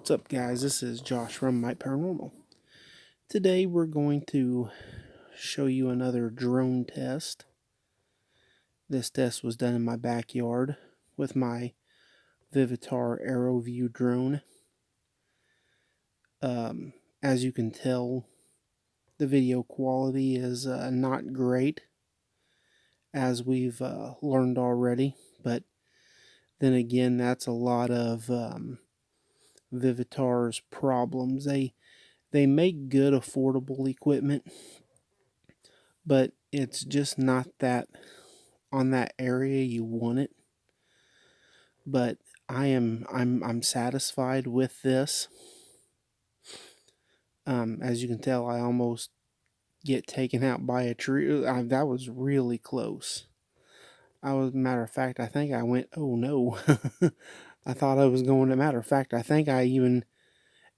What's up, guys? This is Josh from My Paranormal. Today we're going to show you another drone test. This test was done in my backyard with my Vivitar Aeroview drone. As you can tell, the video quality is not great, as we've learned already, but then again, that's a lot of Vivitar's problems. They make good, affordable equipment, but it's just not that on that area you want it. But I'm satisfied with this. As you can tell, I almost get taken out by a tree. That was really close. Matter of fact, I think I went, oh no. I thought I was going to, matter of fact, I think I even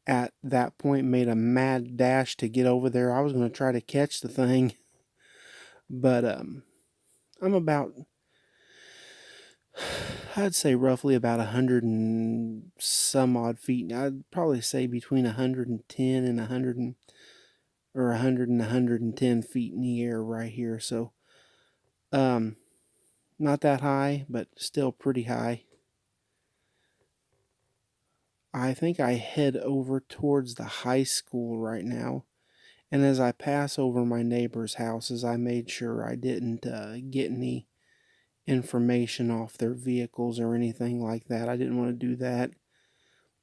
at that point made a mad dash to get over there. I was going to try to catch the thing. But I'm about, I'd say roughly about 100 and some odd feet. I'd probably say between 110 and 100 or 100 and 110 feet in the air right here. So not that high, but still pretty high. I think I head over towards the high school right now. And as I pass over my neighbor's houses, I made sure I didn't get any information off their vehicles or anything like that. I didn't want to do that.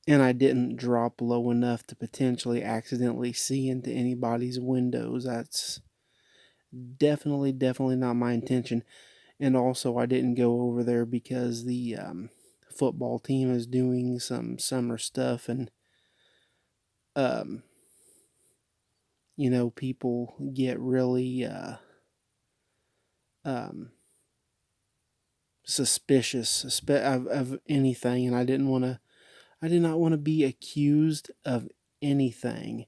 And I didn't drop low enough to potentially accidentally see into anybody's windows. That's definitely not my intention. And also, I didn't go over there because the football team is doing some summer stuff, and you know, people get really suspicious of anything, and I did not want to be accused of anything.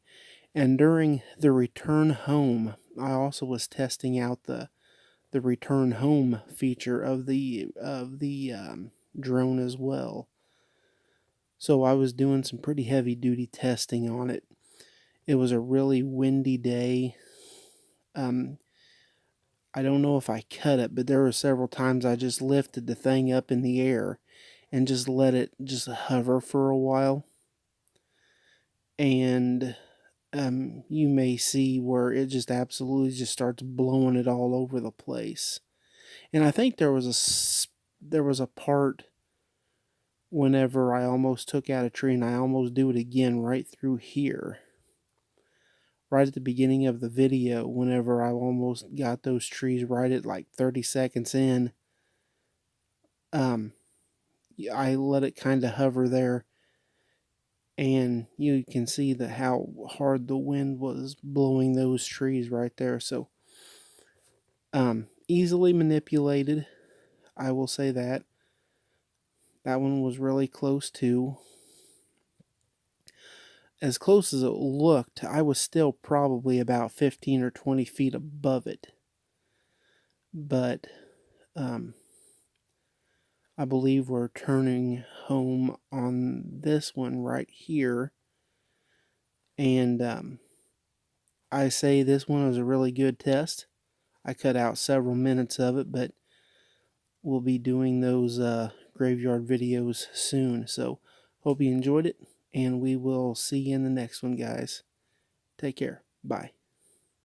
And during the return home, I also was testing out the return home feature of the drone as well. So I was doing some pretty heavy duty testing on it. It was a really windy day. I don't know if I cut it, but there were several times I just lifted the thing up in the air and just let it just hover for a while. And you may see where it just absolutely just starts blowing it all over the place. And I think there was a part whenever I almost took out a tree, and I almost do it again right through here. Right at the beginning of the video, whenever I almost got those trees right at like 30 seconds in, I let it kind of hover there, and you can see how hard the wind was blowing those trees right there. So easily manipulated, I will say that. That one was really close too. As close as it looked, I was still probably about 15 or 20 feet above it. But I believe we're turning home on this one right here. And I say this one was a really good test. I cut out several minutes of it, but we'll be doing those graveyard videos soon. So hope you enjoyed it, and we will see you in the next one, guys. Take care. Bye.